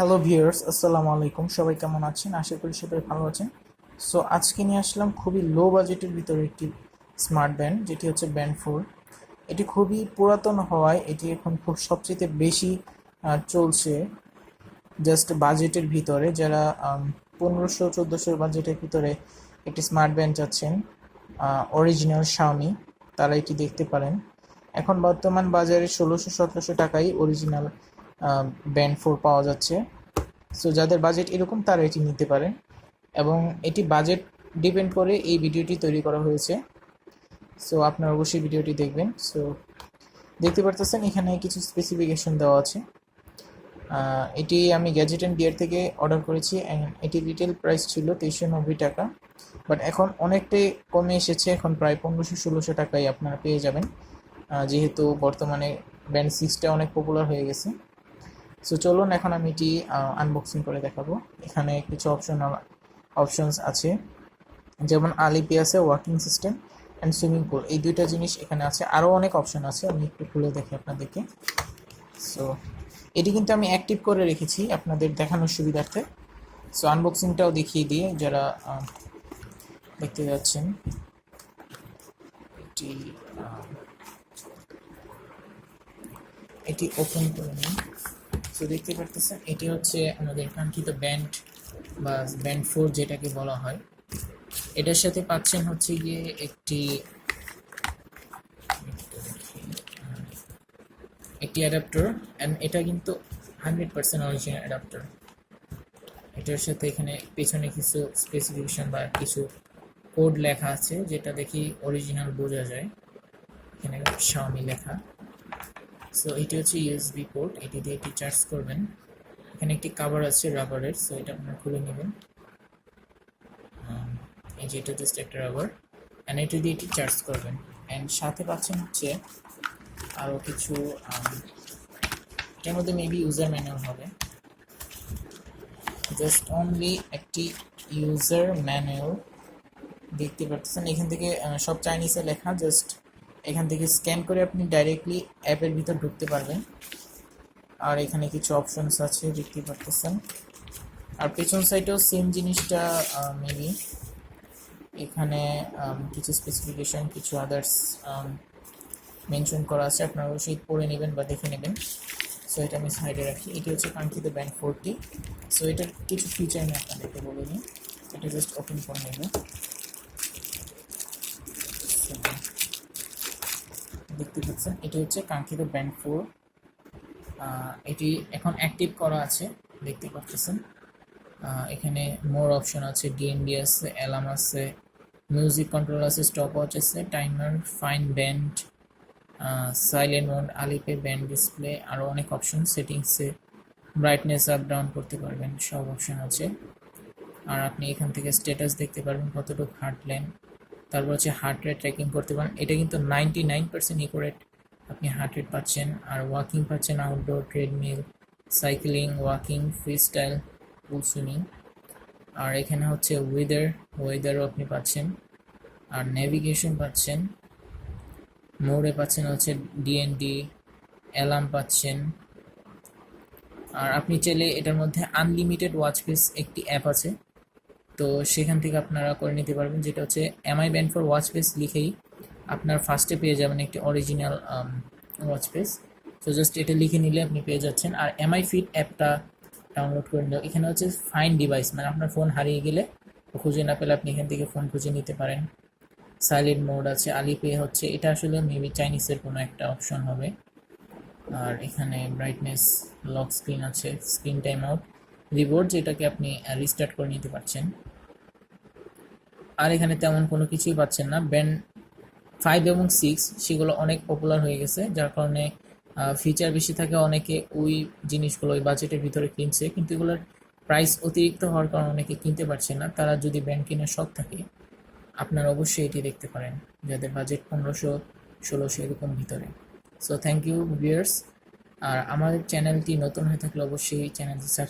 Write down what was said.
Hello viewers, আসসালামু আলাইকুম। সবাই কেমন আছেন? আশা করি সবাই ভালো আছেন। সো আজকে নিয়ে আসলাম খুবই লো বাজেটের ভিতরে একটি স্মার্ট ব্যান্ড, যেটি হচ্ছে ব্যান্ড 4। এটি খুবই পুরাতন হওয়ায় এটি এখন খুব সবচেয়ে বেশি চলছে জাস্ট বাজেটের ভিতরে। যারা 1500-1400 বাজেটের ভিতরে একটি স্মার্ট ব্যান্ড চাচ্ছেন অরিজিনাল শাওমি, তারা এটি দেখতে পারেন। এখন বর্তমান বাজারে 1600-1700 টাকায় অরিজিনাল ব্যান্ড 4 পাওয়া যাচ্ছে। সো যাদের বাজেট এরকম তারা এটি নিতে পারেন, এবং এটি বাজেট ডিপেন্ড করে এই ভিডিওটি তৈরি করা হয়েছে। সো আপনারা অবশ্যই ভিডিওটি দেখবেন। সো দেখতে পারতেছেন এখানে কিছু স্পেসিফিকেশন দেওয়া আছে। এটি আমি গ্যাজেট অ্যান্ড গিয়ার থেকে অর্ডার করেছি, অ্যান্ড এটি রিটেল প্রাইস ছিল 2390 টাকা, বাট এখন অনেকটাই কমে এসেছে। এখন প্রায় 1500-1600 টাকায় আপনারা পেয়ে যাবেন, যেহেতু বর্তমানে ব্যান্ড 6টা অনেক পপুলার হয়ে গেছে। সো চলুন এখন আমি এটি আনবক্সিং করে দেখাবো। এখানে কিছু অপশনস আছে, যেমন আলিপি আছে, working system and swimming pool, এই দুইটা জিনিস এখানে আছে। আরও অনেক অপশন আছে, আমি একটু খুলে দেখি আপনাদেরকে। সো এটি কিন্তু আমি অ্যাক্টিভ করে রেখেছি আপনাদের দেখানোর সুবিধার্থে। সো আনবক্সিংটাও দেখিয়ে দিয়ে যারা দেখতে যাচ্ছেন। এটি ওপেন করে নিন। সো দেখতে পারতেছেন এটি হচ্ছে আমাদের কাঙ্ক্ষিত ব্যান্ড বা ব্যান্ড 4 যেটাকে বলা হয়। এটার সাথে পাচ্ছেন হচ্ছে গিয়ে একটি অ্যাডাপ্টার, অ্যান্ড এটা কিন্তু 100% অরিজিনাল অ্যাডাপ্টার। এটার সাথে এখানে পেছনে কিছু স্পেসিফিকেশন বা কিছু কোড লেখা আছে, যেটা দেখি অরিজিনাল বোঝা যায়। এখানে শাওমি লেখা। সো এটি হচ্ছে ইউএসবি পোর্ট, এটি দিয়ে এটি চার্জ করবেন। এখানে একটি কভার আছে রাবারের, সো এটা আপনারা খুলে নেবেন। এই যে এটা জাস্ট একটা রাবার, অ্যান্ড এটি দিয়ে এটি চার্জ করবেন। অ্যান্ড সাথে পাচ্ছেন হচ্ছে আরও কিছু, এটার মধ্যে মেবি ইউজার ম্যানুয়াল হবে। জাস্ট অনলি একটি ইউজার ম্যানুয়াল দেখতে পাচ্ছেন। এখান থেকে সব চাইনিজে লেখা, জাস্ট এখান থেকে স্ক্যান করে আপনি ডাইরেক্টলি অ্যাপের ভিতর ঢুকতে পারবেন। আর এখানে কিছু অপশনস আছে দেখতে পাচ্ছেন। আর পেছন সাইডেও সেম জিনিসটা মেবি এখানে কিছু স্পেসিফিকেশন, কিছু আদার্স মেনশন করা আছে। আপনারা অবশ্যই পড়ে নেবেন বা দেখে নেবেন। সো এটা আমি সাইডে রাখি। এটি হচ্ছে কাঙ্ক্ষিত ব্যান্ড 4টি। সো এটার কিছু ফিচার আমি আপনাদেরকে বলে নিই। এটা জাস্ট ওপেন করে নেব। দেখতে পাচ্ছেন এটি হচ্ছে কাঙ্ক্ষিত ব্যান্ড 4। এটি এখন অ্যাক্টিভ করা আছে দেখতে পাচ্ছেন। এখানে মোর অপশন আছে, ডিএনডি আছে, অ্যালার্ম আছে, মিউজিক কন্ট্রোল আছে, স্টপ ওয়াচ আছে, timer, fine band, silent mode, Alipay band display, আরও অনেক অপশন। সেটিংসে ব্রাইটনেস আপ ডাউন করতে পারবেন, সব অপশন আছে। আর আপনি এখান থেকে স্ট্যাটাস দেখতে পারবেন কতটুকু হাঁটলেন। তারপর হচ্ছে হার্ট রেট ট্র্যাকিং করতে পারেন। এটা কিন্তু 99% একুরেট আপনি হার্ট রেট পাচ্ছেন। আর ওয়াকিং পাচ্ছেন, outdoor, treadmill, cycling, walking, free style, full swimming. আর এখানে হচ্ছে ওয়েদারও আপনি পাচ্ছেন। আর নেভিগেশন পাচ্ছেন, মোডে পাচ্ছেন হচ্ছে ডিএনডি, অ্যালার্ম পাচ্ছেন। আর আপনি চাইলে এটার মধ্যে আনলিমিটেড ওয়াচ ফেস একটি অ্যাপ আছে, তো সেখান থেকে আপনারা করে নিতে পারবেন, যেটা হচ্ছে এমআই ব্যান্ড 4 ওয়াচ ফেস লিখেই আপনার ফার্স্টে পেয়ে যাবেন একটি অরিজিনাল ওয়াচ ফেস। তো জাস্ট এটা লিখে নিলে আপনি পেয়ে যাচ্ছেন। আর এমআই ফিট অ্যাপটা ডাউনলোড করে নিলে এখানে হচ্ছে ফাইন ডিভাইস, মানে আপনার ফোন হারিয়ে গেলে খুঁজে না পেলে আপনি এখান থেকে ফোন খুঁজে নিতে পারেন। সাইলেন্ট মোড আছে, আলিপে হচ্ছে, এটা আসলে মেবি চাইনিজের কোনো একটা অপশন হবে। আর এখানে ব্রাইটনেস, লক স্ক্রিন আছে, স্ক্রিন টাইম আউট, রিবোর্ড, যেটাকে আপনি রিস্টার্ট করে নিতে পারছেন। আর এখানে তেমন কোনো কিছুই পাচ্ছেন না। ব্যান্ড 5 এবং 6 সেগুলো অনেক পপুলার হয়ে গেছে, যার কারণে ফিচার বেশি থাকে, অনেকে ওই জিনিসগুলো ওই বাজেটের ভিতরে কিনছে, কিন্তু এগুলোর প্রাইস অতিরিক্ত হওয়ার কারণে অনেকে কিনতে পারছে না। তারা যদি ব্যান্ড কেনার শখ থাকে, আপনারা অবশ্যই এটি দেখতে পারেন, যাদের বাজেট 1500-1600 এরকম ভিতরে। So thank you viewers. আর আমাদের চ্যানেলটি নতুন হয়ে থাকলে অবশ্যই চ্যানেলটি সাবস্ক্রাইব